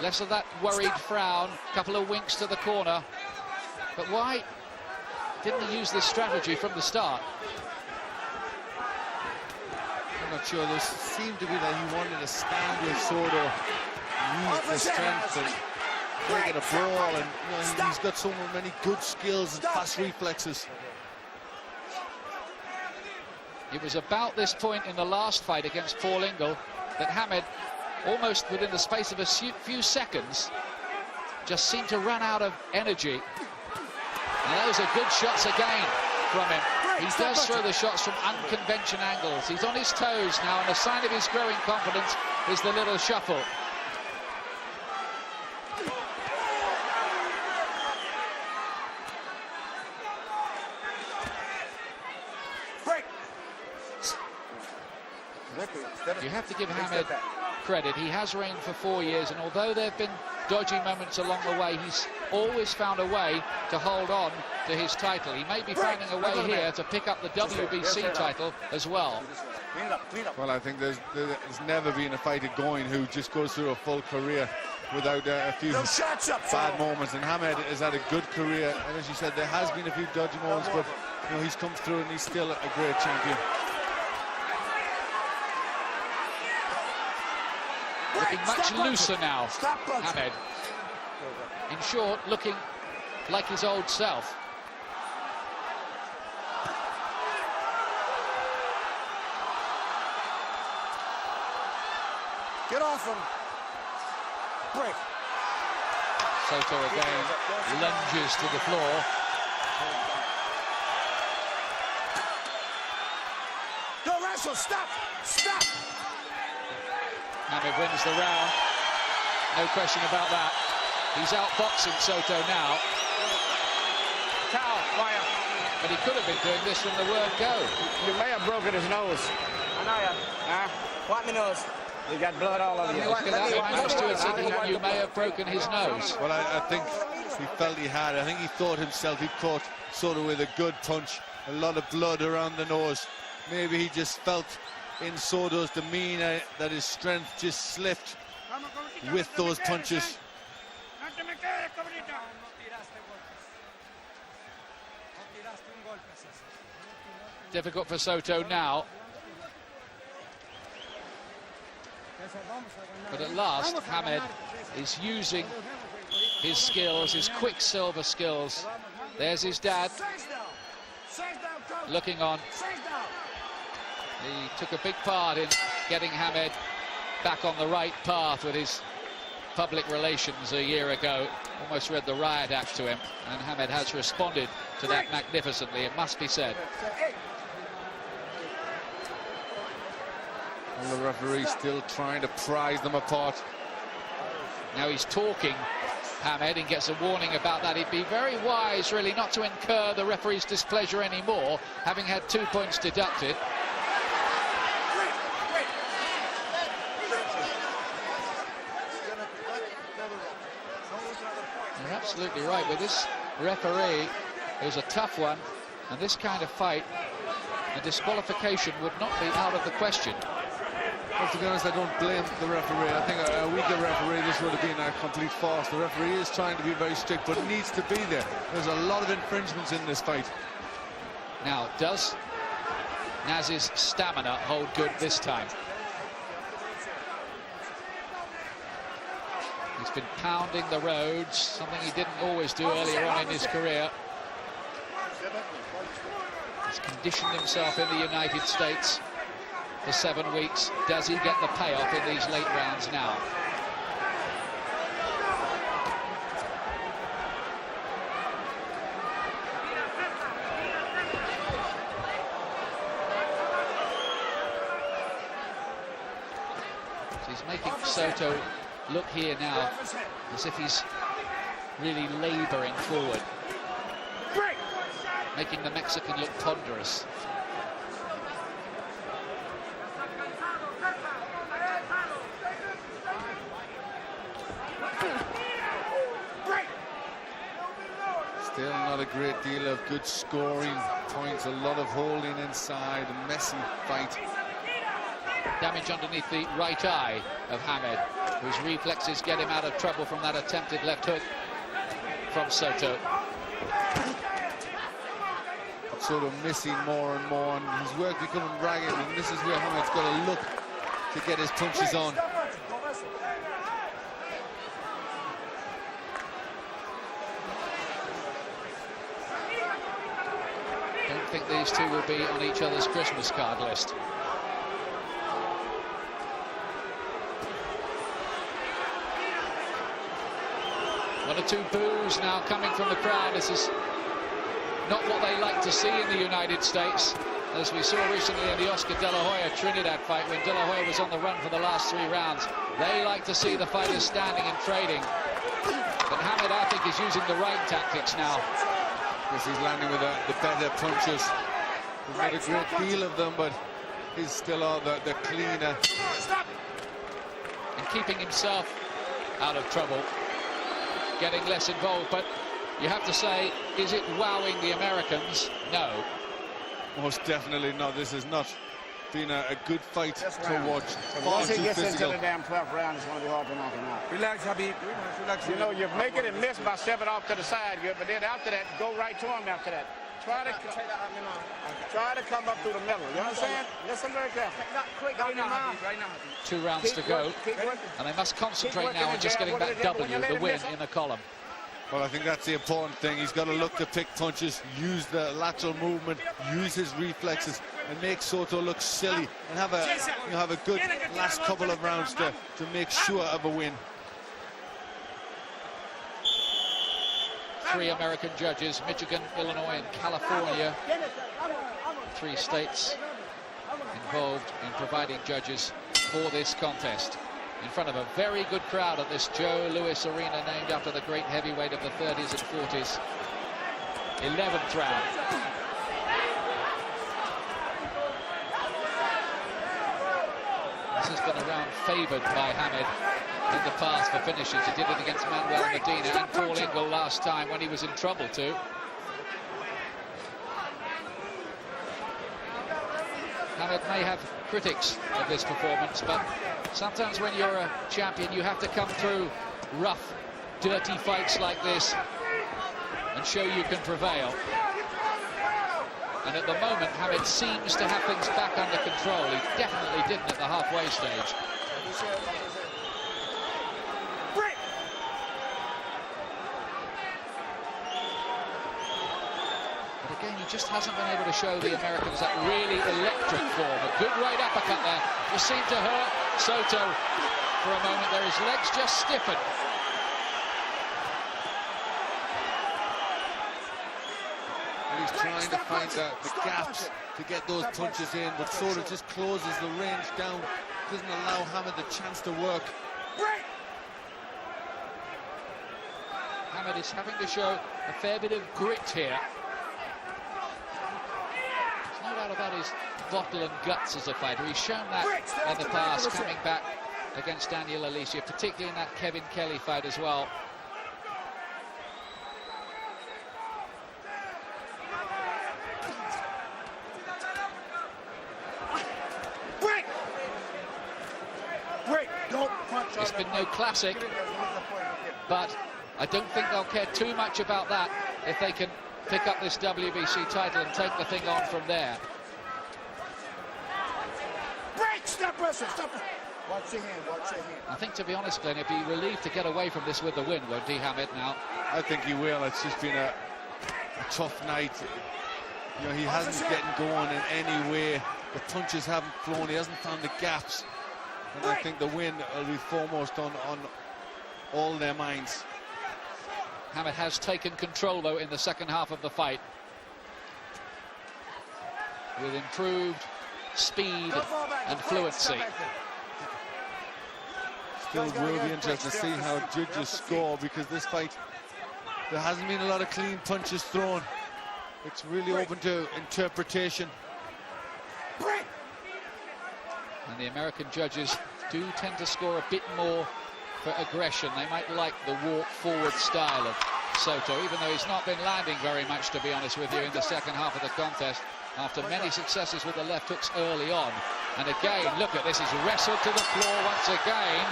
S3: Less of that worried frown, couple of winks to the corner. But why didn't he use this strategy from the start?
S4: I'm not sure. There seemed to be that he wanted to stand with Soto, use the strength and make it a brawl, and he's got so many good skills and fast reflexes.
S3: It was about this point in the last fight against Paul Ingle that Hamed, almost within the space of a few seconds, just seemed to run out of energy. And those are good shots again from him. He does throw the shots from unconventional angles. He's on his toes now, and a sign of his growing confidence is the little shuffle. You have to give Hamed credit. He has reigned for 4 years, and although there have been dodgy moments along the way, he's always found a way to hold on to his title. He may be finding a way here to pick up the WBC title as well.
S4: Well, I think there's never been a fighter going who just goes through a full career without a few bad moments, and Hamed has had a good career, and as you said, there has been a few dodgy moments, but he's come through and he's still a great champion.
S3: Looking much looser now, Hamed. In short, looking like his old self.
S2: Get off him. Break.
S3: Soto again lunges to the floor.
S2: Don't wrestle. Stop. Stop.
S3: Hamed wins the round. No question about that. He's outboxing Soto now.
S6: Towel, fire.
S3: But he could have been doing this from the word go.
S6: You may have broken his nose. I know ya. Wipe my nose. You got blood all over you.
S3: Look at that. Mike Stewart said you may have broken his nose.
S4: Well, I think he felt he had. I think he thought himself he caught Soto with a good punch. A lot of blood around the nose. Maybe he just felt in Soto's demeanor that his strength just slipped with those punches.
S3: Difficult for Soto now. But at last, Hamed is using his skills, his quicksilver skills. There's his dad looking on. He took a big part in getting Hamed back on the right path with his public relations a year ago. Almost read the riot act to him, and Hamed has responded to that magnificently, it must be said.
S4: And the referee still trying to prise them apart.
S3: Now he's talking, Hamed, and gets a warning about that. He'd be very wise, really, not to incur the referee's displeasure anymore, having had 2 points deducted. You're absolutely right. With this referee, it was a tough one, and this kind of fight, a disqualification would not be out of the question.
S4: But to be honest, I don't blame the referee. I think a weaker referee, this would have been a complete farce. The referee is trying to be very strict, but needs to be there. There's a lot of infringements in this fight.
S3: Now, does Naz's stamina hold good this time? He's been pounding the roads, something he didn't always do earlier on in his career. He's conditioned himself in the United States for 7 weeks. Does he get the payoff in these late rounds now? So he's making Soto look here now as if he's really labouring forward, making the Mexican look ponderous.
S4: Still not a great deal of good scoring points, a lot of holding inside, a messy fight.
S3: Damage underneath the right eye of Hamed, whose reflexes get him out of trouble from that attempted left hook from Soto.
S4: Soto missing more and more, and his work becoming ragged, and this is where Hamed's got to look to get his punches on.
S3: Don't think these two will be on each other's Christmas card list. One or two boos now coming from the crowd. This is not what they like to see in the United States, as we saw recently in the Oscar De La Hoya Trinidad fight, when De La Hoya was on the run for the last 3 rounds. They like to see the fighters standing and trading. But Hamed, I think, is using the right tactics now.
S4: Yes, he's landing with the better punches. There's not a great deal of them, but he's still the cleaner.
S3: And keeping himself out of trouble, getting less involved. But you have to say, is it wowing the Americans? No.
S4: Most definitely not. This has not been a good fight to watch.
S6: Once he gets into the damn 12th round, it's going to be hard to knock him out.
S7: Relax, Habib. Relax.
S6: You know, you make it and miss by stepping off to the side, good, but then after that, go right to him after that. Try to come up through the middle. You understand? Listen very carefully.
S7: Right now, Habib.
S3: 2 rounds to go, and they must concentrate now on just getting that W, the win in the column.
S4: Well, I think that's the important thing. He's got to look to pick punches, use the lateral movement, use his reflexes, and make Soto look silly, and have a good last couple of rounds to make sure of a win.
S3: 3 American judges, Michigan, Illinois, and California. 3 states involved in providing judges for this contest, in front of a very good crowd at this Joe Louis Arena, named after the great heavyweight of the 30s and 40s. 11th round. This has been a round favoured by Hamed in the past for finishes. He did it against Manuel Medina and Paul Ingle last time when he was in trouble too. Hamed may have critics of this performance, but sometimes when you're a champion, you have to come through rough, dirty fights like this and show you can prevail. And at the moment, Hamed seems to have things back under control. He definitely didn't at the halfway stage. But again, he just hasn't been able to show the Americans that really electric form. A good right uppercut there. Just seemed to hurt Soto for a moment there. His legs just stiffened.
S4: And he's trying to find the gaps to get those punches in, but Soto just closes the range down, doesn't allow Hamed the chance to work.
S3: Hamed is having to show a fair bit of grit here. There's no doubt about his bottle and guts as a fighter. He's shown that in the past, coming back against Daniel Alicia, particularly in that Kevin Kelly fight as well. It's been no classic, but I don't think they'll care too much about that if they can pick up this WBC title and take the thing on from there.
S6: Break! Stop wrestling! Stop! Watch your hand, watch your hand.
S3: I think, to be honest, Glenn, he'd be relieved to get away from this with the win, won't he, Hamed, now?
S4: I think he will. It's just been a tough night. You know, he hasn't getting going in any way. The punches haven't flown. He hasn't found the gaps. And I think the win will be foremost on all their minds.
S3: Hamed has taken control, though, in the second half of the fight, with improved speed and fluency.
S4: Still will be interesting to see how judges score, because this fight, there hasn't been a lot of clean punches thrown. It's really open to interpretation.
S3: And the American judges do tend to score a bit more for aggression. They might like the walk-forward style of Soto, even though he's not been landing very much, to be honest with you, in the second half of the contest, after many successes with the left hooks early on. And again, look at this, he's wrestled to the floor once again.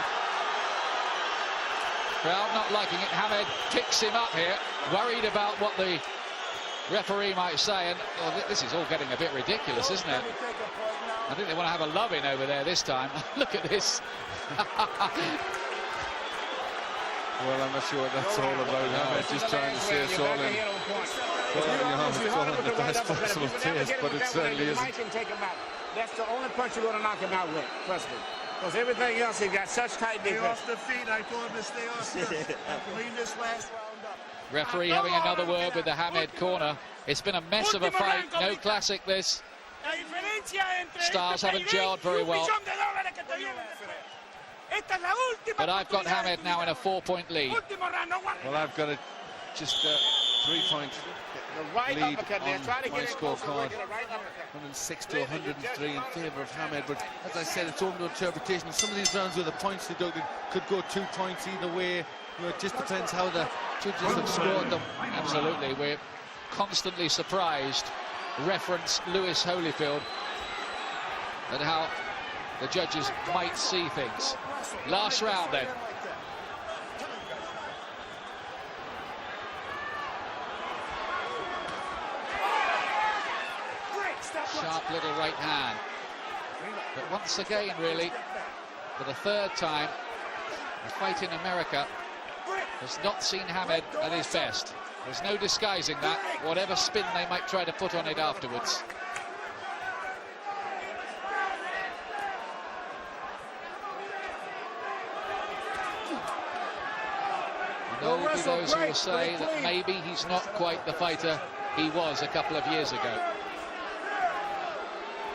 S3: Crowd not liking it. Hamed picks him up here, worried about what the referee might say, and this is all getting a bit ridiculous, isn't it? I think they want to have a love-in over there this time. Look at this.
S4: Well, I'm not sure what that's all about. Hamed just trying to say it's all in. It's all in the best possible taste, but it certainly isn't.
S6: That's the only punch you're going to knock him out with, trust me. Because everything else, he got such tight defense.
S2: Stay off the feet. I told him to stay off the feet. Clean this last round up.
S3: Referee having another word with the Hamed corner. It's been a mess of a fight. No classic, this. Stars haven't gelled very well. But I've got Hamed now in a 4-point lead.
S4: Well, I've got just a 3-point lead on my scorecard. 106 to 103 in favour of Hamed. But as I said, it's open to interpretation. Some of these rounds where the points deducted could go 2 points either way. You know, it just depends how the judges have scored them.
S3: Absolutely, we're constantly surprised. Reference Lewis Holyfield at how the judges might see things. Last round then. Sharp little right hand. But once again, really, for the third time, the fight in America has not seen Hamed at his best. There's no disguising that, whatever spin they might try to put on it afterwards. There will be those who will say that maybe he's not quite the fighter he was a couple of years ago.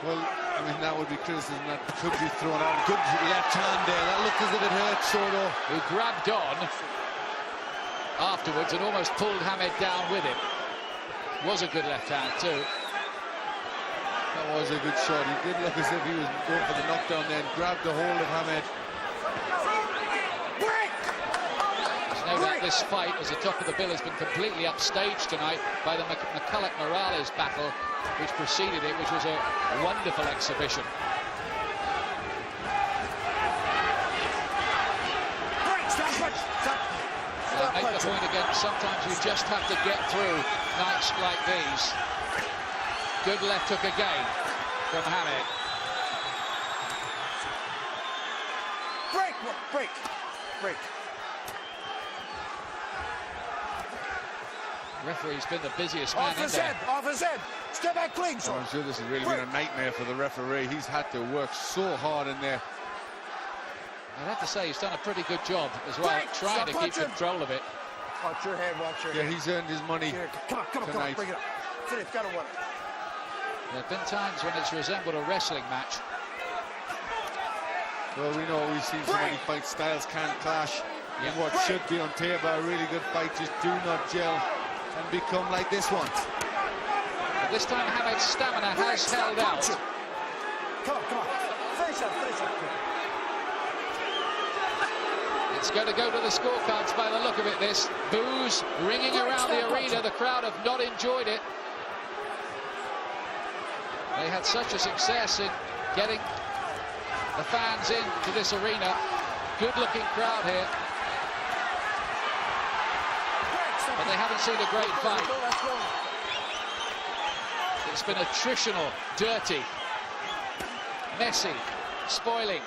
S4: Well, I mean, that would be criticism that could be thrown out. Good left hand there. That looked as if it hurt Soto.
S3: Who grabbed on afterwards and almost pulled Hamed down with it. Was a good left hand too.
S4: That was a good shot. He did look as if he was going for the knockdown then. Grabbed the hold of Hamed.
S3: There's no doubt this fight, as the top of the bill, has been completely upstaged tonight by the McCulloch-Morales battle which preceded it, which was a wonderful exhibition. I make the point again, sometimes you just have to get through nights like these. Good left hook again from Hamed.
S6: Break.
S3: Referee's been the busiest man
S6: Off
S3: in
S6: his
S3: there.
S6: head, off his head. Step back clean,
S4: I'm sure this has really been a nightmare for the referee. He's had to work so hard in there.
S3: I'd have to say he's done a pretty good job as well, trying to keep control of it.
S6: Watch your head, watch your head.
S4: Yeah, he's earned his money
S6: Come on, bring it up. Finish, gotta win.
S3: There have been times when it's resembled a wrestling match.
S4: Well, we know we've seen so many fight styles can't clash. And what should be on paper a really good fight just do not gel and become like this one.
S3: But this time Hamed's stamina has held out.
S6: Come on. Finish up.
S3: It's going to go to the scorecards by the look of it, this. Boos ringing around the arena. The crowd have not enjoyed it. They had such a success in getting the fans into this arena. good-looking crowd here. But they haven't seen a great fight. It's been attritional, dirty, messy, spoiling.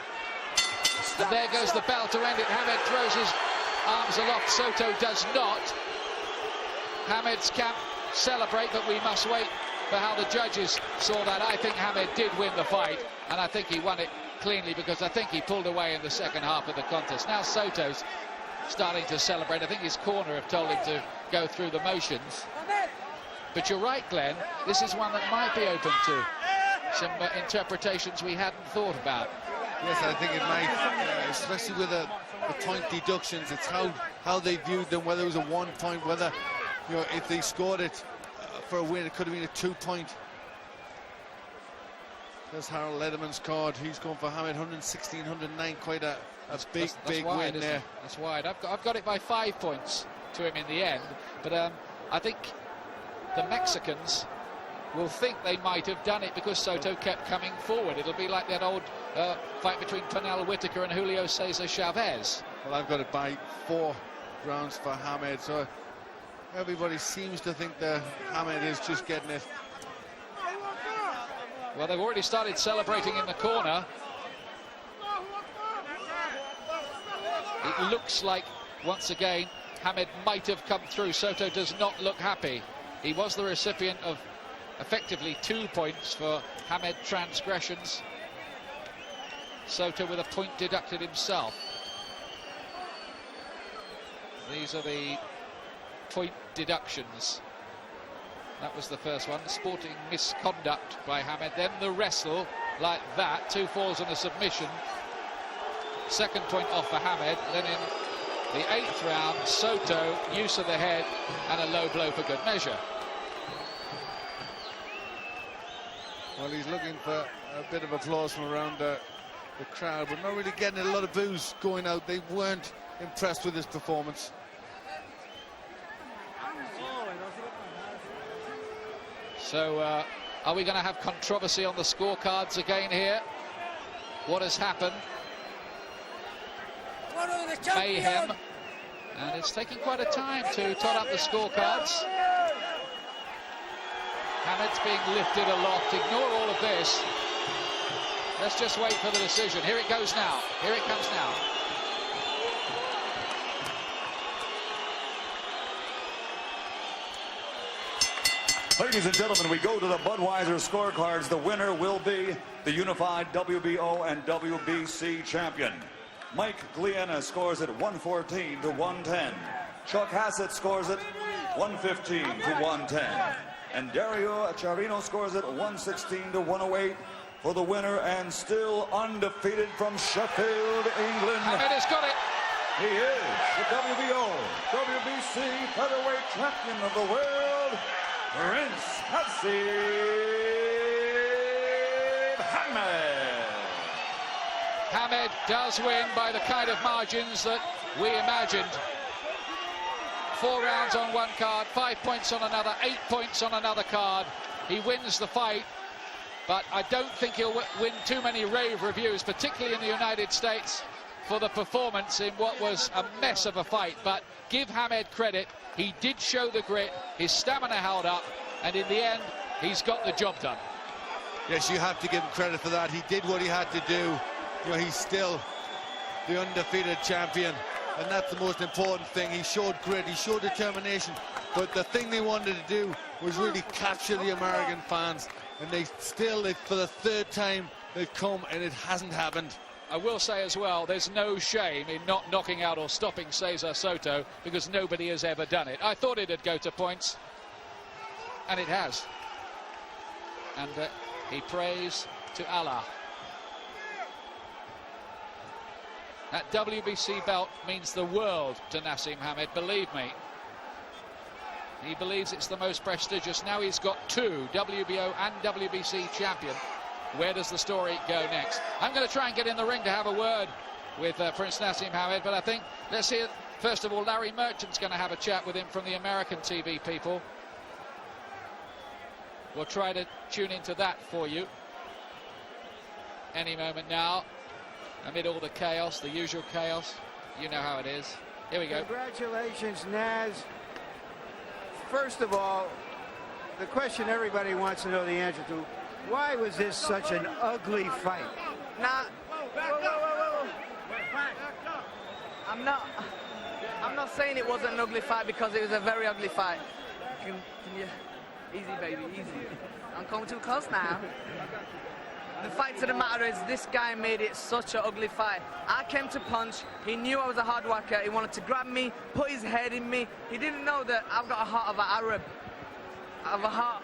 S3: And there goes the bell to end it. Hamed throws his arms aloft. Soto does not. Hamed's camp celebrate, but we must wait for how the judges saw that. I think Hamed did win the fight, and I think he won it cleanly because I think he pulled away in the second half of the contest. Now Soto's starting to celebrate. I think his corner have told him to go through the motions. But you're right, Glenn, this is one that might be open to some interpretations we hadn't thought about.
S4: Yes, I think it might, especially with the point deductions. It's how they viewed them, whether it was a 1 point, whether, you know, if they scored it for a win, it could have been a 2 point. There's Harold Lederman's card. He's gone for Hamed, 116, 109, quite a big
S3: wide,
S4: win there.
S3: That's wide. I've got it by 5 points to him in the end, but I think the Mexicans will think they might have done it because Soto kept coming forward. It'll be like that old fight between Pernell Whitaker and Julio Cesar Chavez.
S4: Well, I've got it by 4 rounds for Hamed, so everybody seems to think that Hamed is just getting it.
S3: Well, they've already started celebrating in the corner. It looks like, once again, Hamed might have come through. Soto does not look happy. He was the recipient of effectively 2 points for Hamed transgressions. Soto with a point deducted himself. These are the point deductions. That was the first one. Sporting misconduct by Hamed. Then the wrestle like that. 2 falls and a submission. Second point off for Hamed. Then in the 8th round, Soto, use of the head and a low blow for good measure.
S4: Well, he's looking for a bit of applause from around the crowd, but not really getting a lot of boos going out. They weren't impressed with his performance.
S3: So, are we going to have controversy on the scorecards again here? What has happened? Mayhem. And it's taking quite a time to tot up the scorecards. Hamed's being lifted aloft. Ignore all of this. Let's just wait for the decision. Here it goes now. Here it comes now.
S5: Ladies and gentlemen, we go to the Budweiser scorecards. The winner will be the unified WBO and WBC champion. Mike Gliena scores it 114 to 110. Chuck Hassett scores it 115 to 110. And Dario Acciarino scores it 116 to 108 for the winner, and still undefeated from Sheffield, England.
S3: Hamed has got it.
S5: He is the WBO, WBC featherweight champion of the world, Prince Naseem Hamed.
S3: Hamed does win by the kind of margins that we imagined. 4 rounds on one card, 5 points on another, 8 points on another card. He wins the fight, but I don't think he'll win too many rave reviews, particularly in the United States, for the performance in what was a mess of a fight. But give Hamed credit, he did show the grit, his stamina held up, and in the end, he's got the job done.
S4: Yes, you have to give him credit for that. He did what he had to do. You know, he's still the undefeated champion, and that's the most important thing. He showed grit, he showed determination, but the thing they wanted to do was really capture the American fans, and they still, for the 3rd time, they've come, and it hasn't happened.
S3: I will say as well, there's no shame in not knocking out or stopping Cesar Soto, because nobody has ever done it. I thought it'd go to points, and it has. And he prays to Allah. That WBC belt means the world to Naseem Hamed, believe me. He believes it's the most prestigious. Now he's got 2 WBO and WBC champion. Where does the story go next? I'm going to try and get in the ring to have a word with Prince Naseem Hamed, but I think, let's hear, first of all, Larry Merchant's going to have a chat with him from the American TV people. We'll try to tune into that for you any moment now. amid all the chaos, the usual chaos. You know how it is. Here we go.
S6: Congratulations, Naz. First of all, the question everybody wants to know the answer to, why was this such an ugly fight?
S8: Nah. Whoa. I'm not saying it wasn't an ugly fight because it was a very ugly fight. Can you... Easy, baby, easy. I'm coming too close now. The fact of the matter is, this guy made it such an ugly fight. I came to punch. He knew I was a hard worker. He wanted to grab me, put his head in me. He didn't know that I've got a heart of an Arab. A heart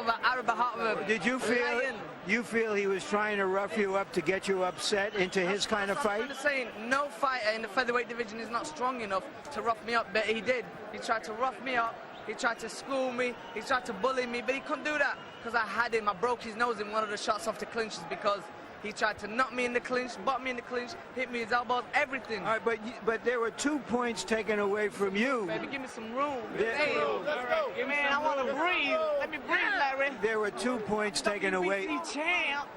S8: of an Arab, a heart of a
S6: Did you feel
S8: lion.
S6: you feel he was trying to rough you up to get you upset into his kind of fight?
S8: I'm just saying, no fighter in the featherweight division is not strong enough to rough me up, but he did. He tried to rough me up. He tried to school me, he tried to bully me, but he couldn't do that because I had him. I broke his nose in one of the shots off the clinches because he tried to knock me in the clinch, butt me in the clinch, hit me with his elbows, everything.
S6: All right, but there were 2 points taken away from you.
S8: Baby, give me some room.
S6: Let's
S8: go. Man, I want to breathe. Let me breathe, Larry.
S6: There were 2 points taken away.
S8: WBC champ.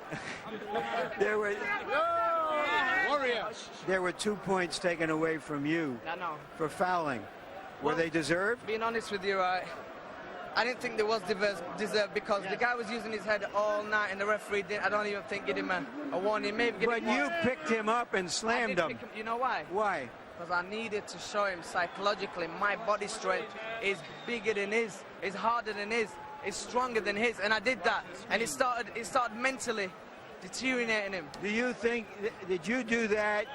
S6: There were 2 points taken away from you
S8: No.
S6: for fouling. Were they deserved?
S8: Being honest with you, right, I didn't think there was deserved because the guy was using his head all night and the referee didn't. I don't even think give him a warning. Maybe
S6: But you picked him up and slammed him.
S8: You know why?
S6: Why?
S8: Because I needed to show him psychologically my body strength is bigger than his, is harder than his, is stronger than his, and I did that. And it started mentally deteriorating him.
S6: Do you think, did you do that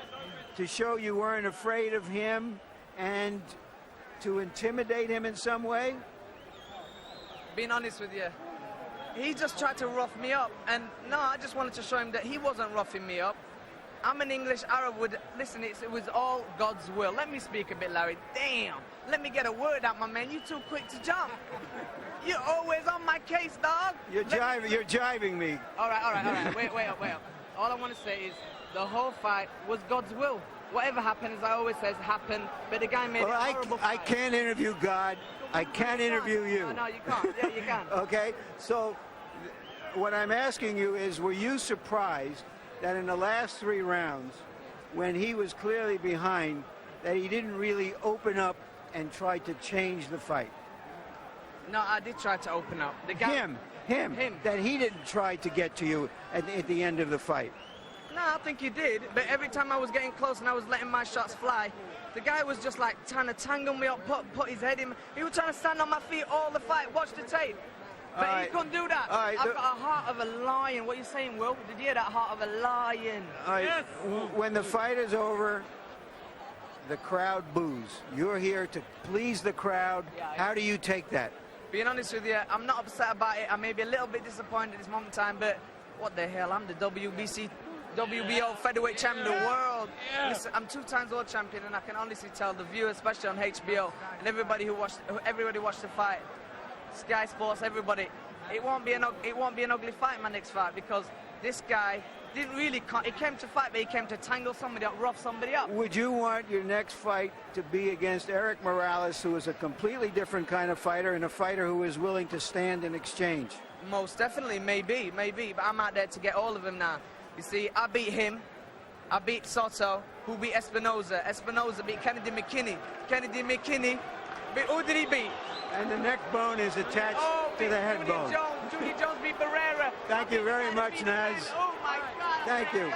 S6: to show you weren't afraid of him and to intimidate him in some way?
S8: Being honest with you, he just tried to rough me up, and no, I just wanted to show him that he wasn't roughing me up. I'm an English Arab. Listen, it was all God's will. Let me speak a bit, Larry. Damn, let me get a word out, my man. You too quick to jump. You're always on my case, dog.
S6: You're jiving me.
S8: All right. Wait up. All I want to say is the whole fight was God's will. Whatever happened, as I always say, happened, but the guy made it horrible fight.
S6: I can't interview God. I can't interview you.
S8: No, you can't. Yeah, you can.
S6: Okay, so what I'm asking you is, were you surprised that in the last 3 rounds, when he was clearly behind, that he didn't really open up and try to change the fight?
S8: No, I did try to open up. The guy,
S6: him. That he didn't try to get to you at the end of the fight.
S8: No, I think he did, but every time I was getting close and I was letting my shots fly, the guy was just like trying to tangle me up, put his head in. He was trying to stand on my feet all the fight. Watch the tape. But he couldn't do that. I've got a heart of a lion. What are you saying, Will? Did you hear that? Heart of a lion.
S6: Yes. When the fight is over, the crowd boos. You're here to please the crowd. How do you take that?
S8: Being honest with you, I'm not upset about it. I may be a little bit disappointed at this moment in time, but what the hell? I'm the WBO featherweight champion of the world. Listen, I'm 2 times world champion, and I can honestly tell the viewers, especially on HBO, and everybody watched the fight, Sky Sports, everybody. It won't be an ugly fight, my next fight, because this guy didn't really. He came to fight, but he came to tangle somebody up, rough somebody up.
S6: Would you want your next fight to be against Eric Morales, who is a completely different kind of fighter and a fighter who is willing to stand and exchange?
S8: Most definitely, maybe, but I'm out there to get all of them now. You see, I beat him. I beat Soto, who beat Espinoza. Espinoza beat Kennedy McKinney. Kennedy McKinney, who did he beat?
S6: And the neck bone is attached to the head bone.
S8: Judy Jones beat Barrera.
S6: Thank you very much, Naz.
S8: Oh, my God.
S6: Thank you.